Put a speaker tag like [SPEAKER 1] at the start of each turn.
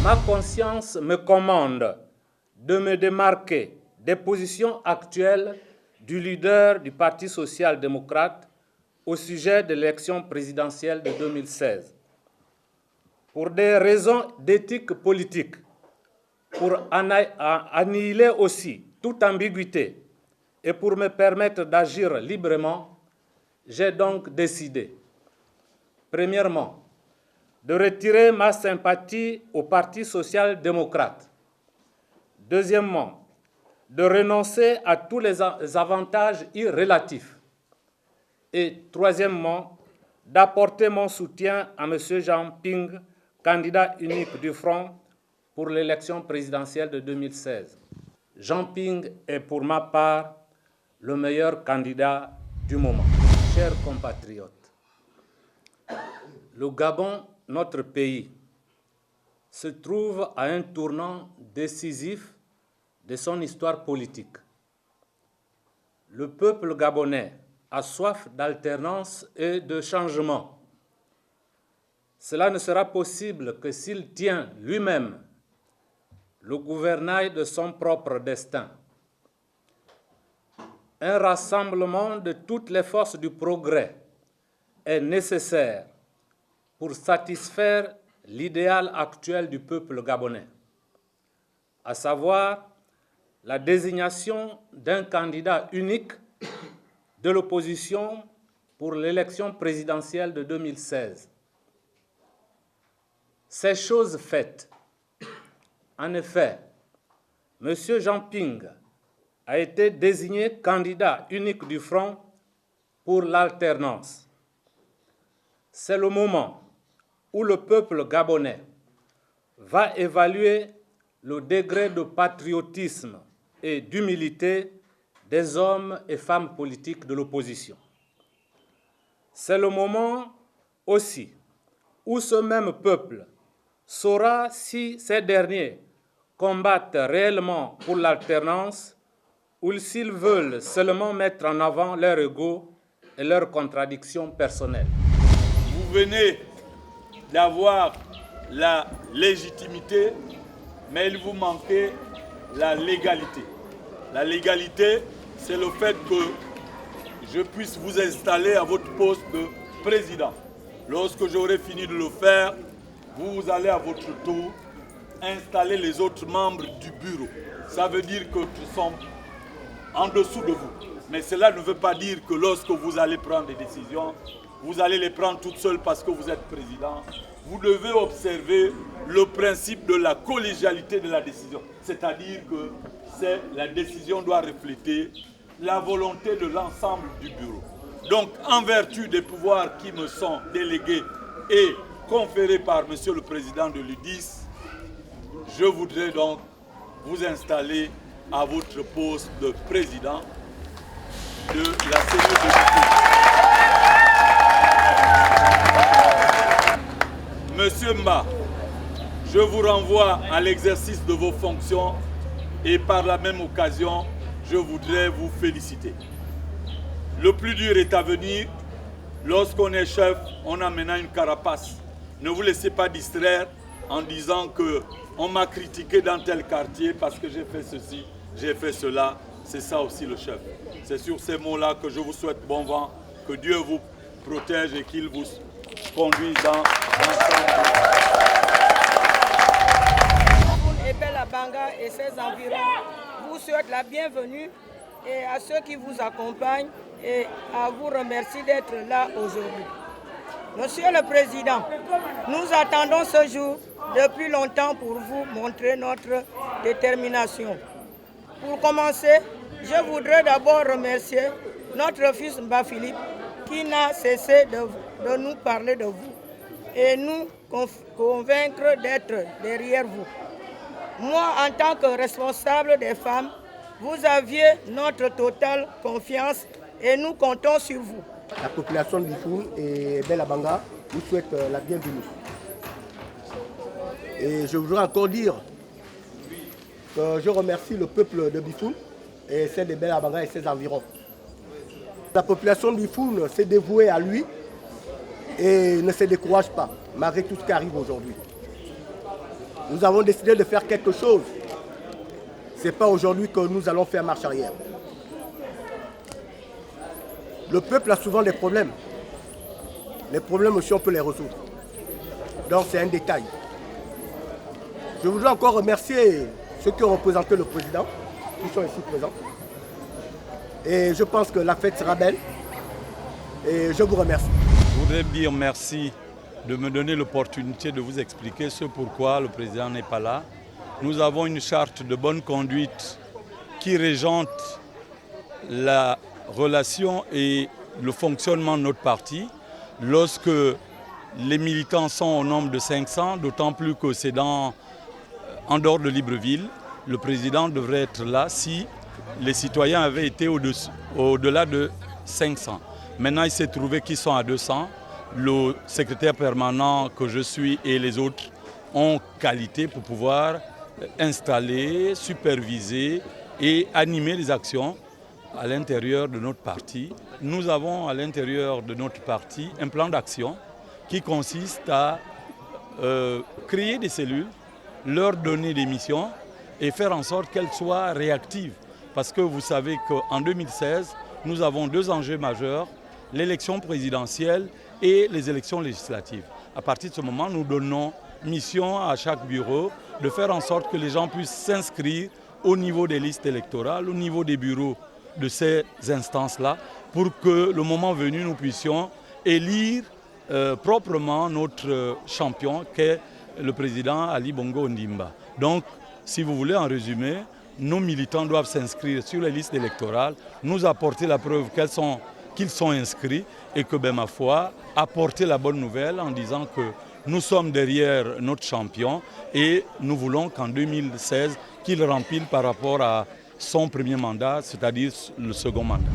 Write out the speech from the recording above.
[SPEAKER 1] Ma conscience me commande de me démarquer des positions actuelles du leader du Parti social-démocrate au sujet de l'élection présidentielle de 2016. Pour des raisons d'éthique politique, pour annihiler aussi toute ambiguïté et pour me permettre d'agir librement, j'ai donc décidé, premièrement, de retirer ma sympathie au Parti social-démocrate. Deuxièmement, de renoncer à tous les avantages irrélatifs. Et troisièmement, d'apporter mon soutien à M. Jean Ping, candidat unique du Front pour l'élection présidentielle de 2016. Jean Ping est pour ma part le meilleur candidat du moment. Chers compatriotes, le Gabon, notre pays, se trouve à un tournant décisif de son histoire politique. Le peuple gabonais a soif d'alternance et de changement. Cela ne sera possible que s'il tient lui-même le gouvernail de son propre destin. Un rassemblement de toutes les forces du progrès est nécessaire pour satisfaire l'idéal actuel du peuple gabonais, à savoir la désignation d'un candidat unique de l'opposition pour l'élection présidentielle de 2016. Ces choses faites, en effet, M. Jean Ping a été désigné candidat unique du Front pour l'alternance. C'est le moment où le peuple gabonais va évaluer le degré de patriotisme et d'humilité des hommes et femmes politiques de l'opposition. C'est le moment aussi où ce même peuple saura si ces derniers combattent réellement pour l'alternance ou s'ils veulent seulement mettre en avant leur ego et leurs contradictions personnelles.
[SPEAKER 2] Vous venez d'avoir la légitimité, mais il vous manquait la légalité. La légalité, c'est le fait que je puisse vous installer à votre poste de président. Lorsque j'aurai fini de le faire, vous allez à votre tour installer les autres membres du bureau. Ça veut dire que nous sommes en dessous de vous. Mais cela ne veut pas dire que lorsque vous allez prendre des décisions, vous allez les prendre toutes seules parce que vous êtes président. Vous devez observer le principe de la collégialité de la décision. C'est-à-dire que la décision doit refléter la volonté de l'ensemble du bureau. Donc, en vertu des pouvoirs qui me sont délégués et conférés par M. le Président de l'UDIS, je voudrais donc vous installer à votre poste de président de la cellule de députés. Monsieur Mba, je vous renvoie à l'exercice de vos fonctions et par la même occasion, je voudrais vous féliciter. Le plus dur est à venir. Lorsqu'on est chef, on a maintenant une carapace. Ne vous laissez pas distraire en disant qu'on m'a critiqué dans tel quartier parce que j'ai fait ceci, j'ai fait cela. C'est ça aussi le chef. C'est sur ces mots-là que je vous souhaite bon vent, que Dieu vous protège et qu'il vous conduise dans l'ensemble.
[SPEAKER 3] Et Bella Banga et ses environs vous souhaitent la bienvenue et à ceux qui vous accompagnent et à vous remercier d'être là aujourd'hui. Monsieur le Président, nous attendons ce jour depuis longtemps pour vous montrer notre détermination. Pour commencer, je voudrais d'abord remercier notre fils Mba Philippe qui n'a cessé de nous parler de vous et nous convaincre d'être derrière vous. Moi, en tant que responsable des femmes, vous aviez notre totale confiance et nous comptons sur vous.
[SPEAKER 4] La population de Bifoun et Bella Banga vous souhaite la bienvenue. Et je voudrais encore dire que je remercie le peuple de Bifoun et celle de Bella Banga et ses environs. La population de Bifoun s'est dévouée à lui et ne se décourage pas, malgré tout ce qui arrive aujourd'hui. Nous avons décidé de faire quelque chose. Ce n'est pas aujourd'hui que nous allons faire marche arrière. Le peuple a souvent des problèmes. Les problèmes aussi, on peut les résoudre. Donc c'est un détail. Je voudrais encore remercier ceux qui ont représenté le président, qui sont ici présents. Et je pense que la fête sera belle. Et je vous remercie.
[SPEAKER 2] Je voudrais dire merci de me donner l'opportunité de vous expliquer ce pourquoi le président n'est pas là. Nous avons une charte de bonne conduite qui régente la relation et le fonctionnement de notre parti. Lorsque les militants sont au nombre de 500, d'autant plus que c'est en dehors de Libreville, le président devrait être là si les citoyens avaient été au-delà de 500. Maintenant, il s'est trouvé qu'ils sont à 200. Le secrétaire permanent que je suis et les autres ont qualité pour pouvoir installer, superviser et animer les actions à l'intérieur de notre parti. Nous avons à l'intérieur de notre parti un plan d'action qui consiste à créer des cellules, leur donner des missions et faire en sorte qu'elles soient réactives. Parce que vous savez qu'en 2016, nous avons deux enjeux majeurs, l'élection présidentielle et les élections législatives. À partir de ce moment, nous donnons mission à chaque bureau de faire en sorte que les gens puissent s'inscrire au niveau des listes électorales, au niveau des bureaux de ces instances-là, pour que le moment venu, nous puissions élire proprement notre champion, qu'est le président Ali Bongo Ondimba. Donc, si vous voulez en résumé, nos militants doivent s'inscrire sur les listes électorales, nous apporter la preuve qu'ils sont inscrits et que, ma foi, apporter la bonne nouvelle en disant que nous sommes derrière notre champion et nous voulons qu'en 2016, qu'il rempile par rapport à son premier mandat, c'est-à-dire le second mandat.